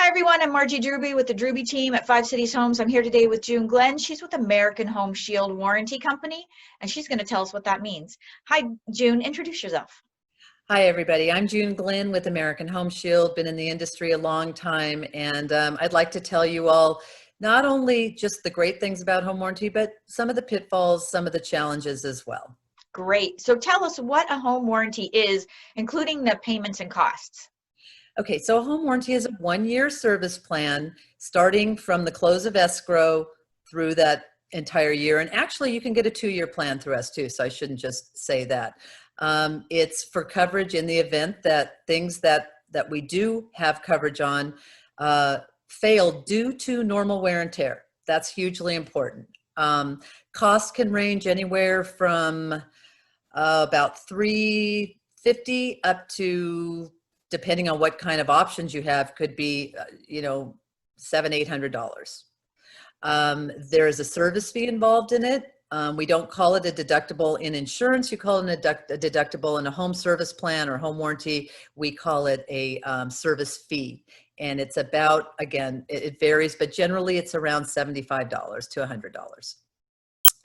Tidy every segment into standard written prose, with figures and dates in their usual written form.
Hi everyone, I'm Margie Drube with the Drube team at Five Cities Homes. I'm here today with June.glynn. She's with American Home Shield Warranty Company, and she's going to tell us what that means. Hi June, introduce yourself. Hi everybody, I'm June.glynn with American Home Shield, been in the industry a long time, and I'd like to tell you all not only just the great things about home warranty, but some of the pitfalls, some of the challenges as well. Great. So tell us what a home warranty is, including the payments and costs. Okay, so a home warranty is a 1-year service plan starting from the close of escrow through that entire year. And actually you can get a 2-year plan through us too, so I shouldn't just say that. It's for coverage in the event that things that we do have coverage on fail due to normal wear and tear. That's hugely important. Costs can range anywhere from about $350 up to, depending on what kind of options you have, could be, $700–800. There is a service fee involved in it. We don't call it a deductible in insurance. You call it a deductible in a home service plan or home warranty. We call it a service fee. And it's about, again, it varies, but generally it's around $75 to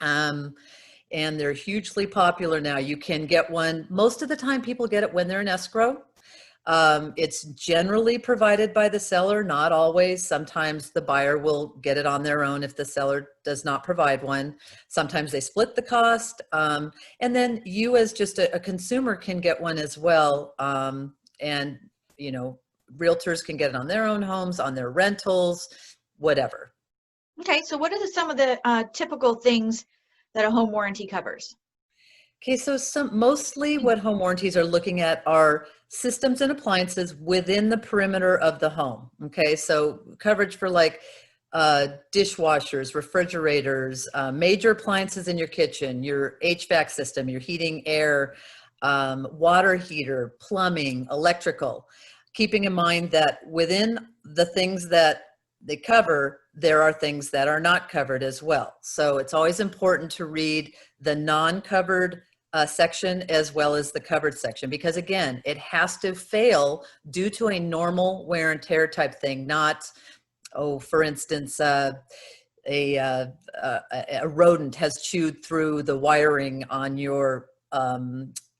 $100. And they're hugely popular now. You can get one, most of the time people get it when they're in escrow. It's generally provided by the seller, not always. Sometimes the buyer will get it on their own if the seller does not provide one. Sometimes they split the cost. And then you as just a consumer can get one as well. And, realtors can get it on their own homes, on their rentals, whatever. Okay, so what are some of the typical things that a home warranty covers? Okay, so mostly what home warranties are looking at are systems and appliances within the perimeter of the home. Okay, so coverage for like dishwashers, refrigerators, major appliances in your kitchen, your HVAC system, your heating, air, water heater, plumbing, electrical. Keeping in mind that within the things that they cover, there are things that are not covered as well. So it's always important to read the non-covered section as well as the covered section, because again, it has to fail due to a normal wear and tear type thing, not, for instance, a rodent has chewed through the wiring on your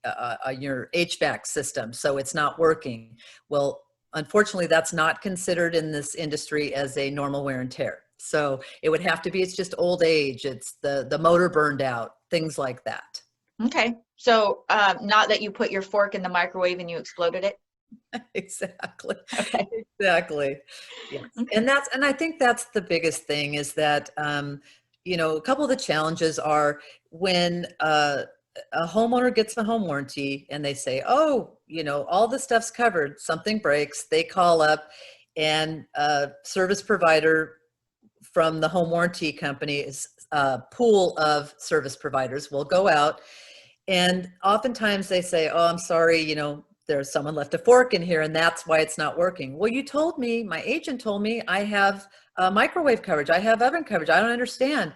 HVAC system, so it's not working. Well, unfortunately, that's not considered in this industry as a normal wear and tear. So it would have to be, it's just old age, it's the motor burned out, things like that. Okay, so not that you put your fork in the microwave and you exploded it? Exactly. Okay. Exactly. Yes. Okay. And I think that's the biggest thing is that, a couple of the challenges are when a homeowner gets the home warranty and they say, oh, all the stuff's covered, something breaks, they call up and a service provider from the home warranty company's pool of service providers will go out, and oftentimes they say, oh, I'm sorry, there's someone left a fork in here and that's why it's not working. Well, you told me, my agent told me I have microwave coverage, I have oven coverage, I don't understand.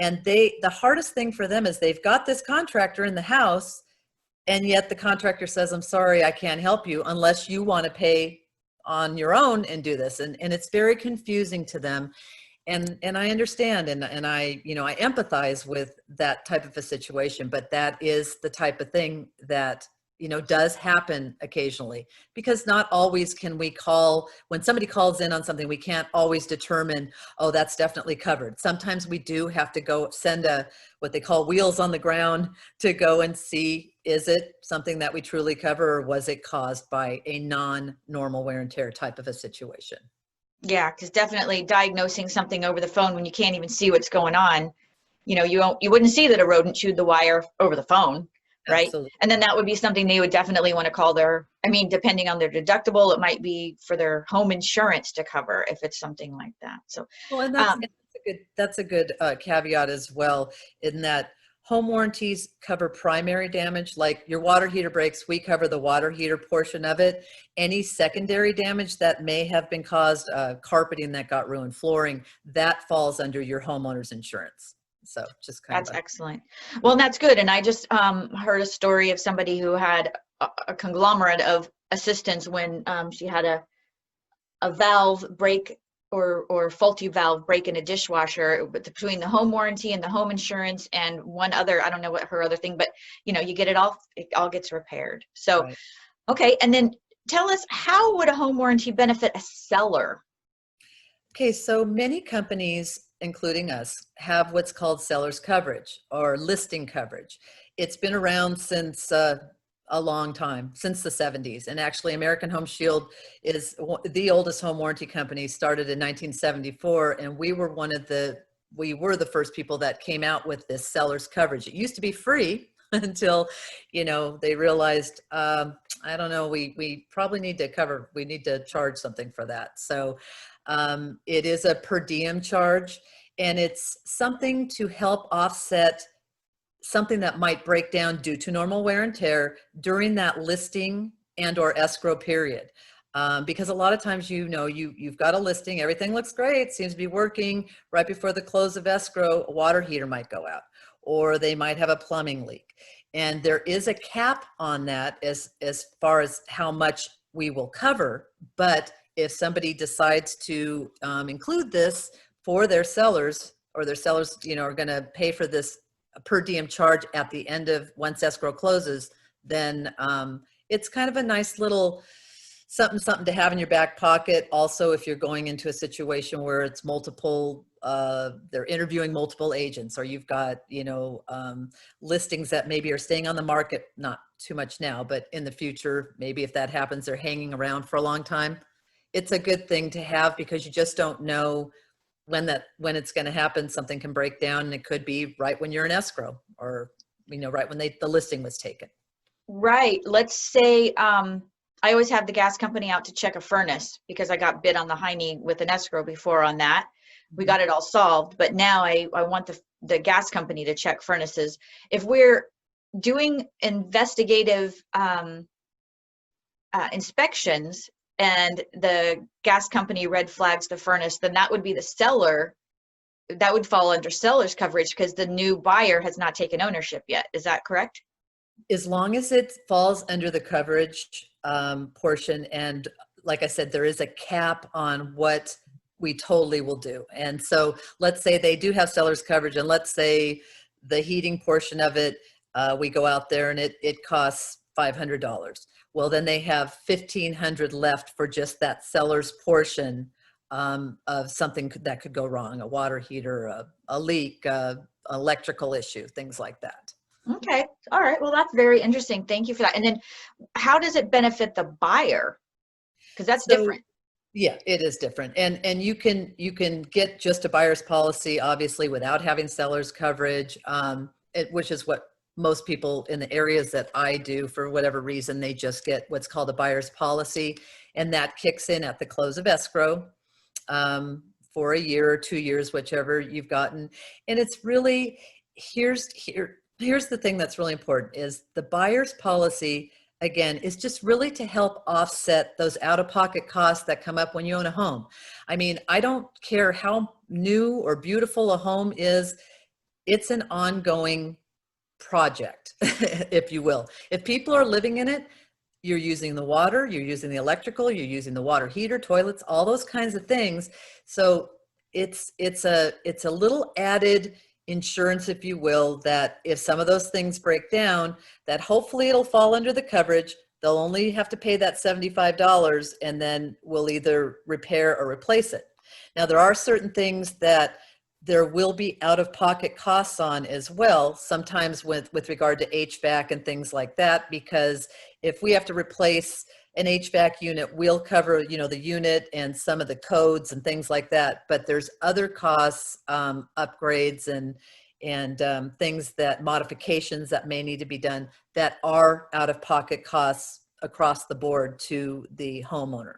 And the hardest thing for them is they've got this contractor in the house, and yet the contractor says, I'm sorry, I can't help you unless you want to pay on your own and do this. And it's very confusing to them. And I understand, and I, I empathize with that type of a situation, but that is the type of thing that, does happen occasionally, because not always can we when somebody calls in on something, we can't always determine, oh, that's definitely covered. Sometimes we do have to go send what they call wheels on the ground to go and see, is it something that we truly cover, or was it caused by a non-normal wear and tear type of a situation? Yeah, because definitely diagnosing something over the phone when you can't even see what's going on, you wouldn't see that a rodent chewed the wire over the phone, right? Absolutely. And then that would be something they would definitely want to call depending on their deductible, it might be for their home insurance to cover if it's something like that. So, well, and that's a good caveat as well, in that home warranties cover primary damage, like your water heater breaks, we cover the water heater portion of it. Any secondary damage that may have been caused, carpeting that got ruined, flooring, that falls under your homeowner's insurance. So just kind that's of excellent. Well, that's good. And I just heard a story of somebody who had a conglomerate of assistants when she had a valve break or faulty valve break in a dishwasher, but between the home warranty and the home insurance and one other, I don't know what her other thing, but you get it all gets repaired. So, Right. okay. And then tell us, how would a home warranty benefit a seller? Okay, so many companies, including us, have what's called seller's coverage or listing coverage. It's been around since a long time, since the 70s. And actually, American Home Shield is the oldest home warranty company, started in 1974. And we were the first people that came out with this seller's coverage. It used to be free until, they realized, I don't know, we probably need we need to charge something for that. So it is a per diem charge, and it's something to help offset something that might break down due to normal wear and tear during that listing and or escrow period. Because a lot of times, you've got a listing, everything looks great, seems to be working. Right before the close of escrow, a water heater might go out, or they might have a plumbing leak. And there is a cap on that as far as how much we will cover. But if somebody decides to include this for their sellers, or their sellers, are going to pay for this per diem charge at the end of once escrow closes, then it's kind of a nice little something to have in your back pocket. Also, if you're going into a situation where it's multiple, they're interviewing multiple agents, or you've got, listings that maybe are staying on the market, not too much now, but in the future, maybe if that happens, they're hanging around for a long time. It's a good thing to have, because you just don't know when it's going to happen. Something can break down, and it could be right when you're in escrow, or right when the listing was taken. Right. Let's say I always have the gas company out to check a furnace, because I got bid on the Heine with an escrow before on that. We got it all solved, but now I want the gas company to check furnaces. If we're doing investigative inspections and the gas company red flags the furnace, then that would be the seller. That would fall under seller's coverage, because the new buyer has not taken ownership yet. Is that correct? As long as it falls under the coverage portion. And like I said, there is a cap on what we totally will do. And so let's say they do have seller's coverage, and let's say the heating portion of it, we go out there and it costs $500. Well, then they have $1,500 left for just that seller's portion of something that could go wrong, a water heater, a leak, electrical issue, things like that. Okay. All right. Well, that's very interesting. Thank you for that. And then how does it benefit the buyer? Because that's different. Yeah, it is different. And you can get just a buyer's policy, obviously, without having seller's coverage, which is what most people in the areas that I do, for whatever reason, they just get what's called a buyer's policy. And that kicks in at the close of escrow for a year or 2 years, whichever you've gotten. And it's really, here's the thing that's really important, is the buyer's policy, again, is just really to help offset those out-of-pocket costs that come up when you own a home. I mean, I don't care how new or beautiful a home is, it's an ongoing project, if you will. If people are living in it, you're using the water, you're using the electrical, you're using the water heater, toilets, all those kinds of things. So it's a little added insurance, if you will, that if some of those things break down, that hopefully it'll fall under the coverage. They'll only have to pay that $75, and then we'll either repair or replace it. Now, there are certain things that there will be out-of-pocket costs on as well, sometimes with regard to HVAC and things like that, because if we have to replace an HVAC unit, we'll cover, the unit and some of the codes and things like that. But there's other costs, upgrades and things, that modifications that may need to be done, that are out-of-pocket costs across the board to the homeowner.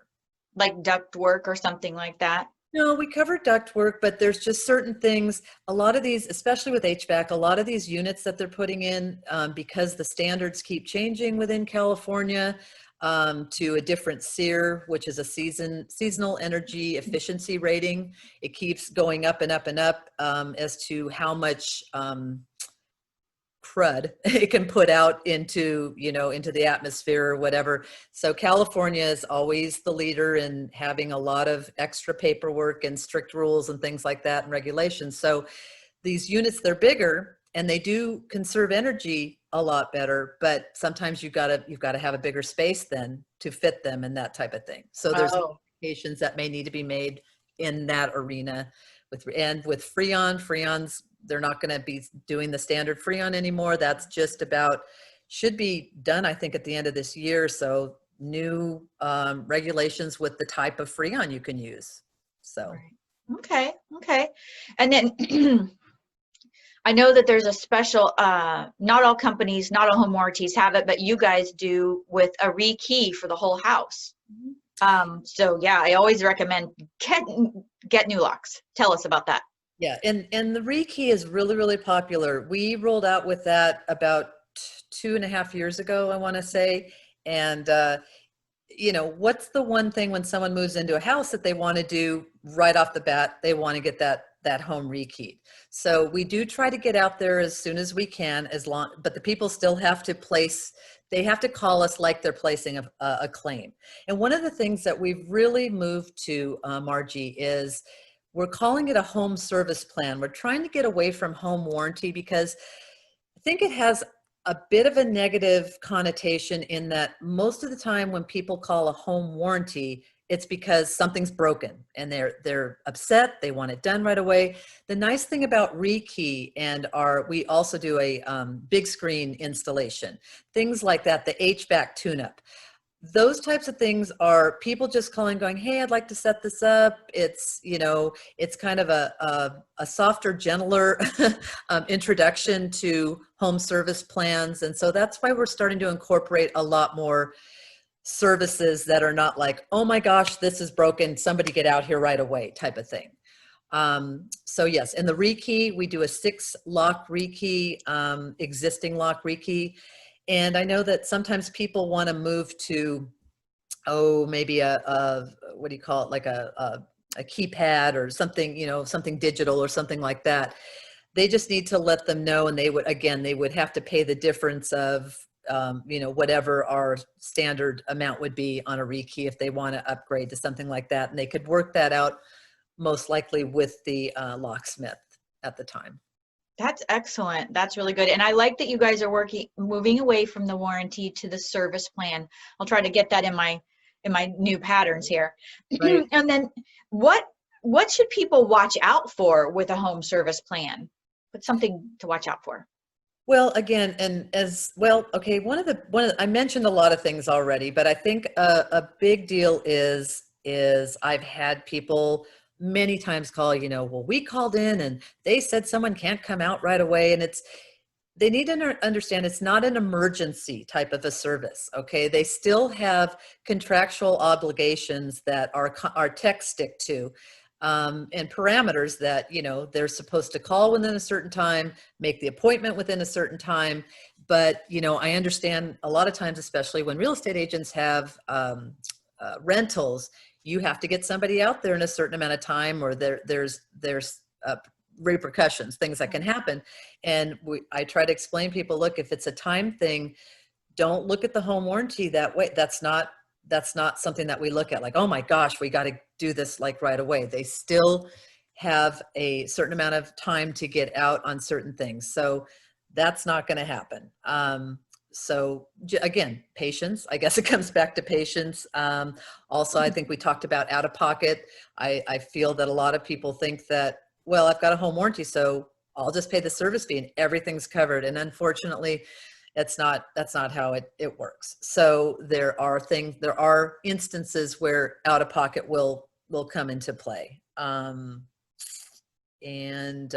Like duct work or something like that? No, we cover duct work, but there's just certain things. A lot of these, especially with HVAC, a lot of these units that they're putting in, because the standards keep changing within California to a different SEER, which is a seasonal energy efficiency rating. It keeps going up and up and up as to how much crud it can put out into, into the atmosphere or whatever. So California is always the leader in having a lot of extra paperwork and strict rules and things like that and regulations. So these units, they're bigger and they do conserve energy a lot better, but sometimes you've got to have a bigger space then to fit them and that type of thing. So there's modifications that may need to be made in that arena. With Freon's, they're not going to be doing the standard Freon anymore. That's just should be done, I think, at the end of this year. So new regulations with the type of Freon you can use. So. Right. Okay. And then I know that there's a special, not all companies, not all home warranties have it, but you guys do with a Rekey for the whole house. So yeah, I always recommend get new locks. Tell us about that. Yeah, and the Rekey is really, really popular. We rolled out with that about 2.5 years ago, I want to say. And what's the one thing when someone moves into a house that they want to do right off the bat? They want to get that home rekeyed. So we do try to get out there as soon as we can, but the people still have to they have to call us like they're placing a claim. And one of the things that we've really moved to, Margie, is we're calling it a home service plan. We're trying to get away from home warranty because I think it has a bit of a negative connotation in that most of the time when people call a home warranty, it's because something's broken and they're upset. They want it done right away. The nice thing about Rekey we also do a big screen installation, things like that, the HVAC tune-up. Those types of things are people just calling going, hey, I'd like to set this up. It's, it's kind of a softer, gentler introduction to home service plans. And so that's why we're starting to incorporate a lot more services that are not like, oh my gosh, this is broken, somebody get out here right away type of thing. So yes, in the Rekey, we do a 6-lock Rekey, existing lock Rekey. And I know that sometimes people want to move to, maybe what do you call it? Like a keypad or something, something digital or something like that. They just need to let them know. And they would have to pay the difference of, whatever our standard amount would be on a Rekey if they want to upgrade to something like that. And they could work that out most likely with the locksmith at the time. That's excellent. That's really good. And I like that you guys are moving away from the warranty to the service plan. I'll try to get that in my new patterns here. Right. And then what should people watch out for with a home service plan? What's something to watch out for? Well, again, and as well, okay, I mentioned a lot of things already, but I think a big deal is I've had people many times call, well, we called in and they said someone can't come out right away. And they need to understand it's not an emergency type of a service. Okay. They still have contractual obligations that our techs stick to, and parameters that, they're supposed to call within a certain time, make the appointment within a certain time. But, I understand a lot of times, especially when real estate agents have rentals, you have to get somebody out there in a certain amount of time, or there's repercussions, things that can happen. And I try to explain to people, look, if it's a time thing, don't look at the home warranty that way. That's not something that we look at like, oh my gosh, we got to do this like right away. They still have a certain amount of time to get out on certain things. So that's not going to happen. So again, patience, I guess it comes back to patience. Also, I think we talked about out of pocket. I feel that a lot of people think that, well, I've got a home warranty, so I'll just pay the service fee and everything's covered. And unfortunately, that's not how it works. So there are instances where out of pocket will come into play. Yeah,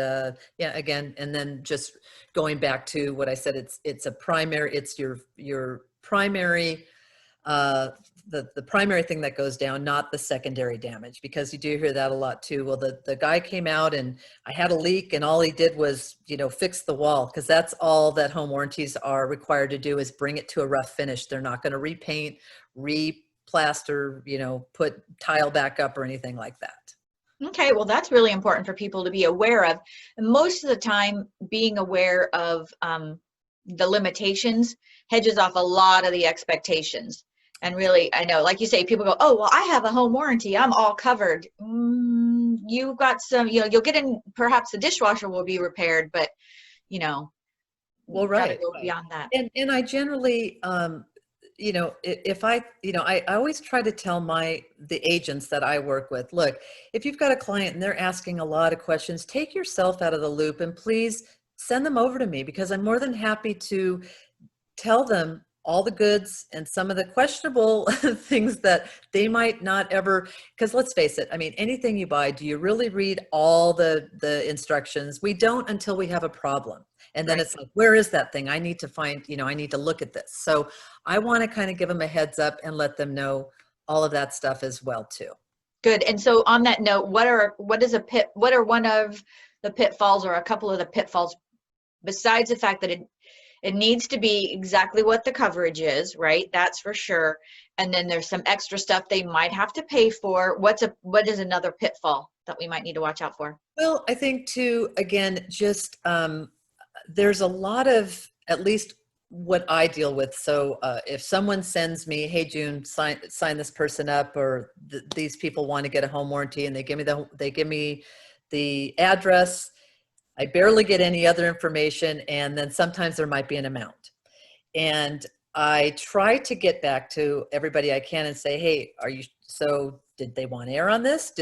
again, and then just going back to what I said, it's your primary, the primary thing that goes down, not the secondary damage, because you do hear that a lot too. Well, the guy came out and I had a leak and all he did was, fix the wall, because that's all that home warranties are required to do, is bring it to a rough finish. They're not going to repaint, replaster, put tile back up or anything like that. Okay, well, that's really important for people to be aware of. And most of the time, being aware of the limitations hedges off a lot of the expectations. And really, I know, like you say, people go, oh, well, I have a home warranty, I'm all covered. You've got some, you'll get in, perhaps the dishwasher will be repaired, but Well, gotta right, go right. beyond that. And I generally, if I always try to tell the agents that I work with, look, if you've got a client and they're asking a lot of questions, take yourself out of the loop and please send them over to me, because I'm more than happy to tell them all the goods and some of the questionable things that they might not ever, because let's face it, I mean, anything you buy, do you really read all the instructions? We don't until we have a problem. And then Right. it's like, where is that thing? I need to find, I need to look at this. So I want to kind of give them a heads up and let them know all of that stuff as well too. Good. And so on that note, what are one of the pitfalls, or a couple of the pitfalls, besides the fact that it needs to be exactly what the coverage is, right? That's for sure. And then there's some extra stuff they might have to pay for. What is another pitfall that we might need to watch out for? Well, I think too, again, just there's a lot of, at least what I deal with. So if someone sends me, hey, June, sign this person up, or these people want to get a home warranty, and they give me the address, I barely get any other information, and then sometimes there might be an amount. And I try to get back to everybody I can and say, hey, did they want air on this?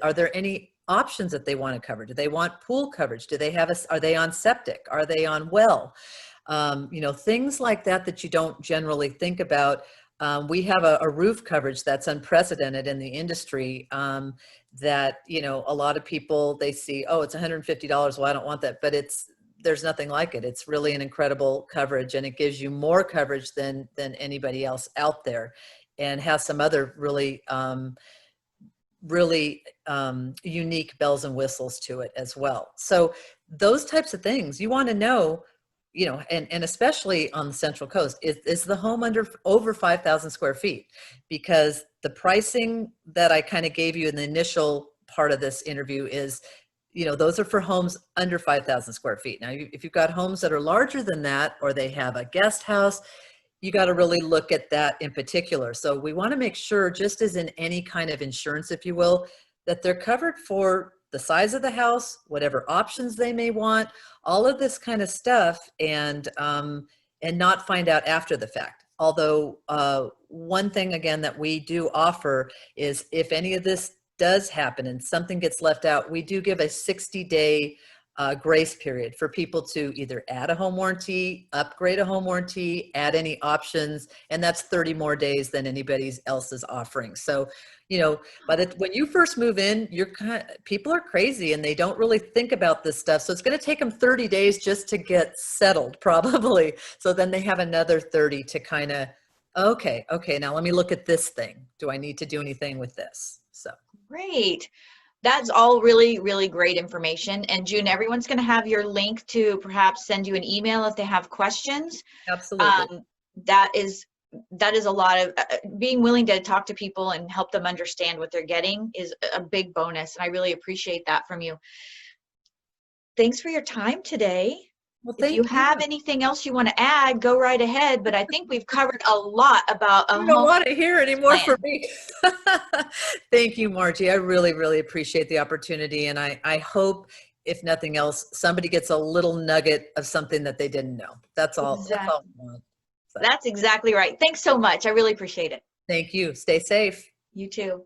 Are there any options that they want to cover? Do they want pool coverage? Are they on septic? Are they on well? Things like that you don't generally think about. We have a roof coverage that's unprecedented in the industry, that, a lot of people, they see, oh, it's $150. Well, I don't want that, but there's nothing like it. It's really an incredible coverage, and it gives you more coverage than anybody else out there, and has some other really unique bells and whistles to it as well. So those types of things you want to know, and especially on the Central Coast, is the home over 5,000 square feet? Because the pricing that I kind of gave you in the initial part of this interview is, those are for homes under 5,000 square feet. Now, if you've got homes that are larger than that, or they have a guest house, you got to really look at that in particular. So we want to make sure, just as in any kind of insurance, if you will, that they're covered for the size of the house, whatever options they may want, all of this kind of stuff, and not find out after the fact. Although one thing, again, that we do offer is, if any of this does happen and something gets left out, we do give a 60-day grace period for people to either add a home warranty, upgrade a home warranty, add any options, and that's 30 more days than anybody else is offering. So, when you first move in, people are crazy and they don't really think about this stuff. So it's going to take them 30 days just to get settled, probably. So then they have another 30 to kind of, okay, now let me look at this thing. Do I need to do anything with this? So Great. That's all really, really great information. And June, everyone's going to have your link to perhaps send you an email if they have questions. absolutely. That is a lot of being willing to talk to people and help them understand what they're getting is a big bonus. And I really appreciate that from you. Thanks for your time today. Well, If you have anything else you want to add, go right ahead. But I think we've covered a lot about a You don't home want to hear anymore plan. from me. Thank you, Margie. I really, really appreciate the opportunity. And I hope, if nothing else, somebody gets a little nugget of something that they didn't know. That's all. Exactly. That's all I want. So, That's exactly right. Thanks so much. I really appreciate it. thank you. Stay safe. You too.